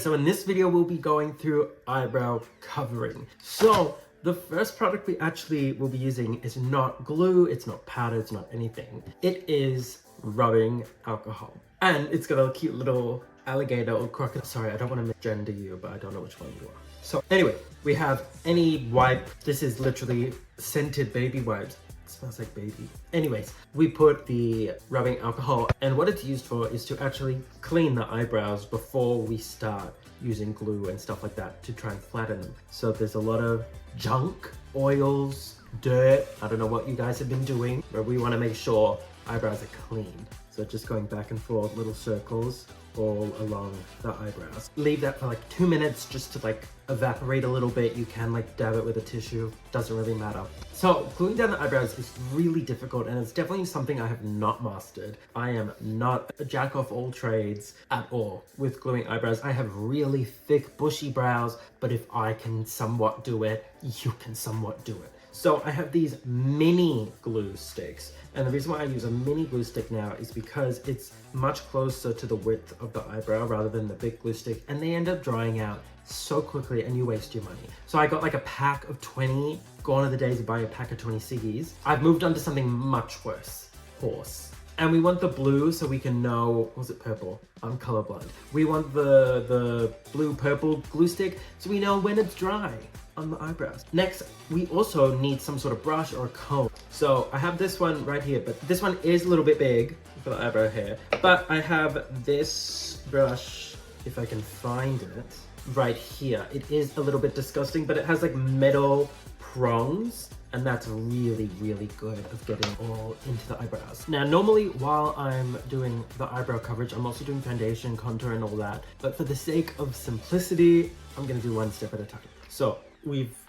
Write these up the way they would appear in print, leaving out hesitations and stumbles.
So in this video, we'll be going through eyebrow covering. So the first product we actually will be using is not glue, it's not powder, it's not anything. It is rubbing alcohol. And it's got a cute little alligator or crocodile. Sorry, I don't want to gender you, but I don't know which one you are. So anyway, we have any wipe. This is literally scented baby wipes. It smells like baby. Anyways, we put the rubbing alcohol, and what it's used for is to actually clean the eyebrows before we start using glue and stuff like that to try and flatten them. So there's a lot of junk, oils, dirt. I don't know what you guys have been doing, but we want to make sure eyebrows are clean. So just going back and forth, little circles all along the eyebrows. Leave that for like 2 minutes just to like evaporate a little bit. You can like dab it with a tissue, doesn't really matter. So gluing down the eyebrows is really difficult, and it's definitely something I have not mastered. I am not a jack of all trades at all with gluing eyebrows. I have really thick bushy brows, but if I can somewhat do it, you can somewhat do it. So I have these mini glue sticks, and the reason why I use a mini glue stick now is because it's much closer to the width of the eyebrow rather than the big glue stick, and they end up drying out so quickly and you waste your money. So I got like a pack of 20, gone are the days of buying a pack of 20 ciggies. I've moved on to something much worse, horse. And we want the blue so we can know, was it purple? I'm colorblind. We want the blue purple glue stick so we know when it's dry on the eyebrows. Next, we also need some sort of brush or a comb. So I have this one right here, but this one is a little bit big for the eyebrow hair. But I have this brush, if I can find it, right here. It is a little bit disgusting, but it has like metal prongs, and that's really, really good of getting all into the eyebrows. Now, normally while I'm doing the eyebrow coverage, I'm also doing foundation, contour, and all that. But for the sake of simplicity, I'm gonna do one step at a time. So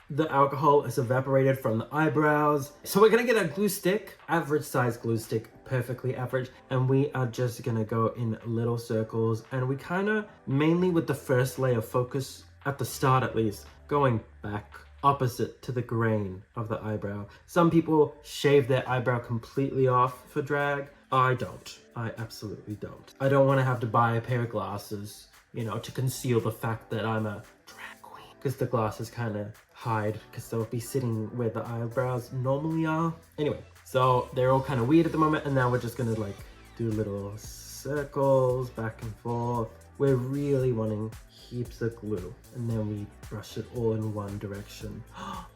the alcohol is evaporated from the eyebrows. So we're gonna get a glue stick, average size glue stick, perfectly average. And we are just gonna go in little circles. And we kinda, mainly with the first layer, focus at the start at least, going back opposite to the grain of the eyebrow. Some people shave their eyebrow completely off for drag. I don't. I absolutely don't. I don't wanna have to buy a pair of glasses, you know, to conceal the fact that I'm a drag queen. Because the glasses kind of hide, because they'll be sitting where the eyebrows normally are. Anyway, so they're all kind of weird at the moment, and now we're just gonna like do little circles back and forth. We're really wanting heaps of glue, and then we brush it all in one direction,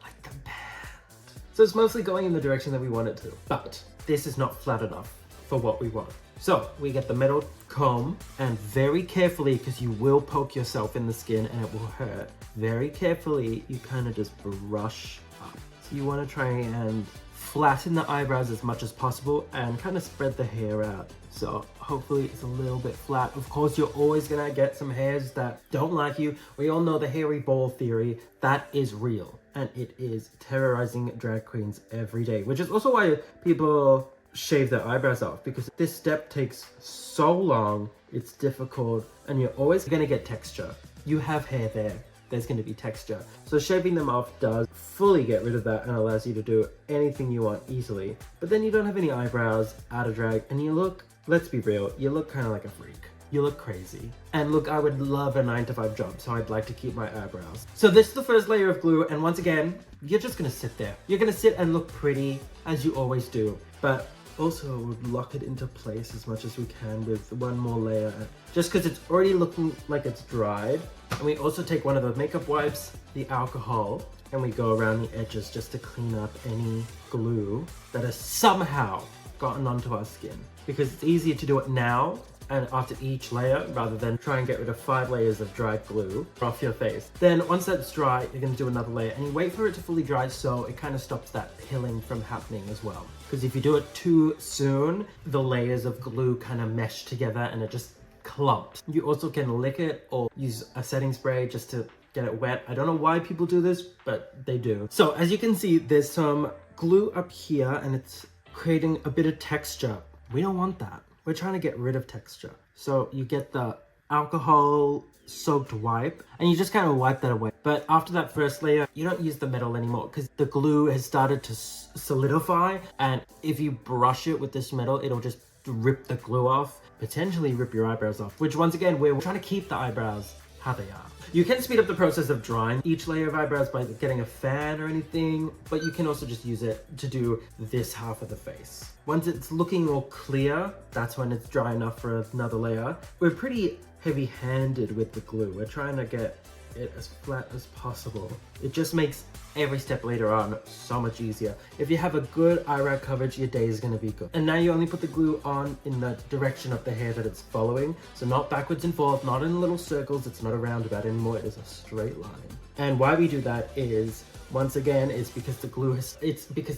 like the band. So it's mostly going in the direction that we want it to, but this is not flat enough for what we want. So we get the metal comb, and very carefully, because you will poke yourself in the skin and it will hurt, very carefully you kind of just brush up. So you want to try and flatten the eyebrows as much as possible and kind of spread the hair out. So hopefully it's a little bit flat. Of course, you're always gonna get some hairs that don't like you. We all know the hairy ball theory. That is real, and it is terrorizing drag queens every day, which is also why people shave their eyebrows off, because this step takes so long, it's difficult, and you're always gonna get texture. You have hair there, there's gonna be texture. So shaving them off does fully get rid of that and allows you to do anything you want easily. But then you don't have any eyebrows out of drag, and you look, let's be real, you look kind of like a freak. You look crazy. And look, I would love a 9-to-5 job, so I'd like to keep my eyebrows. So this is the first layer of glue, and once again, you're just gonna sit there. You're gonna sit and look pretty, as you always do. But also, we'll lock it into place as much as we can with one more layer, just because it's already looking like it's dried. And we also take one of the makeup wipes, the alcohol, and we go around the edges just to clean up any glue that has somehow gotten onto our skin. Because it's easier to do it now and after each layer rather than try and get rid of 5 layers of dry glue off your face. Then once that's dry, you're gonna do another layer, and you wait for it to fully dry so it kind of stops that pilling from happening as well. Because if you do it too soon, the layers of glue kind of mesh together and it just clumps. You also can lick it or use a setting spray just to get it wet. I don't know why people do this, but they do. So as you can see, there's some glue up here and it's creating a bit of texture. We don't want that. We're trying to get rid of texture. So you get the alcohol soaked wipe and you just kind of wipe that away. But after that first layer, you don't use the metal anymore because the glue has started to solidify, and if you brush it with this metal, it'll just rip the glue off, potentially rip your eyebrows off, which once again, we're trying to keep the eyebrows how they are. You can speed up the process of drying each layer of eyebrows by getting a fan or anything, but you can also just use it to do this half of the face. Once it's looking all clear, that's when it's dry enough for another layer. We're pretty heavy-handed with the glue. We're trying to get it as flat as possible. It just makes every step later on so much easier. If you have a good eyebrow coverage, your day is going to be good. And now you only put the glue on in the direction of the hair that it's following. So not backwards and forth, not in little circles. It's not a roundabout anymore. It is a straight line. And why we do that is, once again, it's because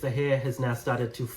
the hair has now started to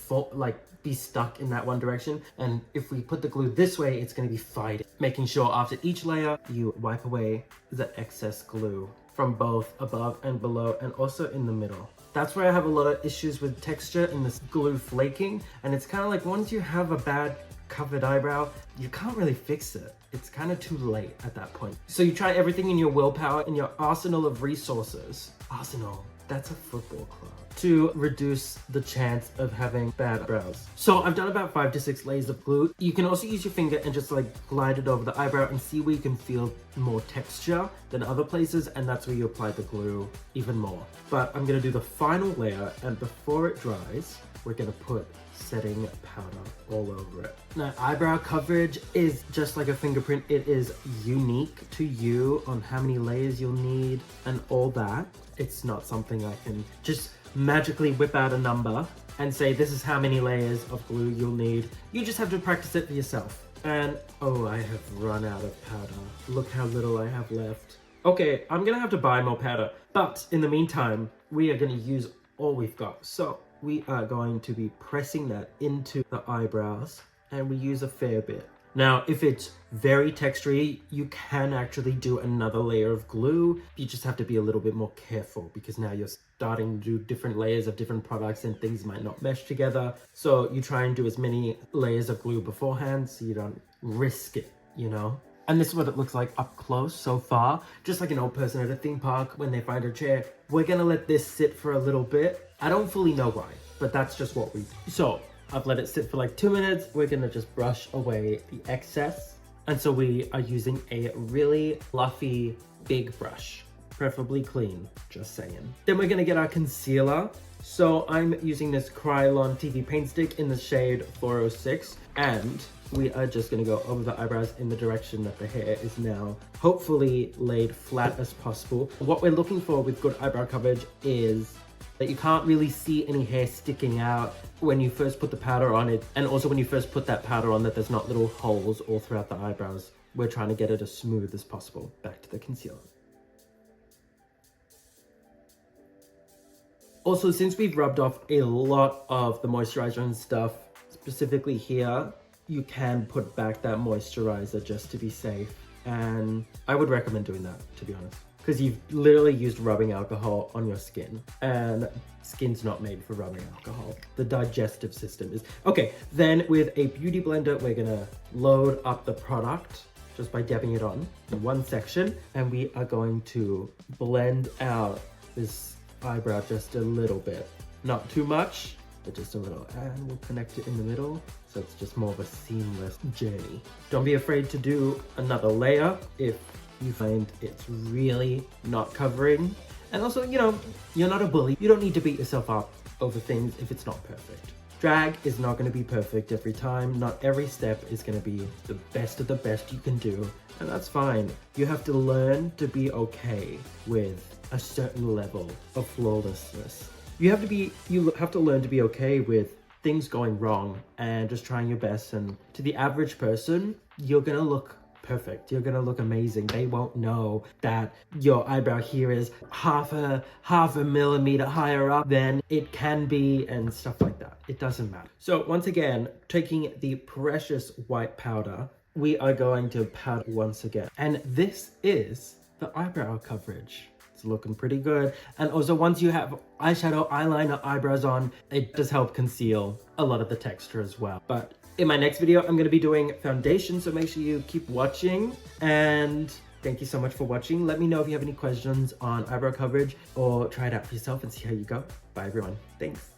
be stuck in that one direction. And if we put the glue this way, it's going to be fighting. Making sure after each layer, you wipe away the excess glue from both above and below, and also in the middle. That's where I have a lot of issues with texture and this glue flaking. And it's kind of like, once you have a bad covered eyebrow, you can't really fix it. It's kind of too late at that point. So you try everything in your willpower, in your arsenal of resources. Arsenal, that's a football club. To reduce the chance of having bad brows. So I've done about 5 to 6 layers of glue. You can also use your finger and just like glide it over the eyebrow and see where you can feel more texture than other places, and that's where you apply the glue even more. But I'm gonna do the final layer, and before it dries, we're gonna put setting powder all over it. Now, eyebrow coverage is just like a fingerprint. It is unique to you on how many layers you'll need and all that. It's not something I can just magically whip out a number and say this is how many layers of glue you'll need. You just have to practice it for yourself. And oh, I have run out of powder. Look how little I have left. Okay, I'm gonna have to buy more powder, but in the meantime, we are gonna use all we've got. So we are going to be pressing that into the eyebrows, and we use a fair bit. Now, if it's very textury, you can actually do another layer of glue. You just have to be a little bit more careful, because now you're starting to do different layers of different products and things might not mesh together. So you try and do as many layers of glue beforehand so you don't risk it, you know? And this is what it looks like up close so far. Just like an old person at a theme park when they find a chair. We're gonna let this sit for a little bit. I don't fully know why, but that's just what we do. So I've let it sit for like 2 minutes. We're gonna just brush away the excess. And so we are using a really fluffy, big brush, preferably clean, just saying. Then we're gonna get our concealer. So I'm using this Krylon TV paint stick in the shade 406, and we are just gonna go over the eyebrows in the direction that the hair is now hopefully laid flat as possible. What we're looking for with good eyebrow coverage is that you can't really see any hair sticking out when you first put the powder on it, and also when you first put that powder on, that there's not little holes all throughout the eyebrows. We're trying to get it as smooth as possible. Back to the concealer. Also, since we've rubbed off a lot of the moisturizer and stuff, specifically here, you can put back that moisturizer just to be safe. And I would recommend doing that, to be honest, because you've literally used rubbing alcohol on your skin, and skin's not made for rubbing alcohol. The digestive system is. Okay, then with a beauty blender, we're gonna load up the product just by dabbing it on in one section, and we are going to blend out this eyebrow just a little bit. Not too much, but just a little. And we'll connect it in the middle, so it's just more of a seamless journey. Don't be afraid to do another layer if you find it's really not covering. And also, you know, you're not a bully. You don't need to beat yourself up over things if it's not perfect. Drag is not going to be perfect every time. Not every step is going to be the best of the best you can do, and that's fine. You have to learn to be okay with a certain level of flawlessness. You have to learn to be okay with things going wrong and just trying your best. And to the average person, you're gonna look perfect. You're gonna look amazing. They won't know that your eyebrow here is half a millimeter higher up than it can be and stuff like that. It doesn't matter. So once again, taking the precious white powder, we are going to powder once again. And this is the eyebrow coverage. It's looking pretty good. And also, once you have eyeshadow, eyeliner, eyebrows on, it does help conceal a lot of the texture as well. But in my next video, I'm going to be doing foundation, so make sure you keep watching. And thank you so much for watching. Let me know if you have any questions on eyebrow coverage, or try it out for yourself and see how you go. Bye everyone. Thanks.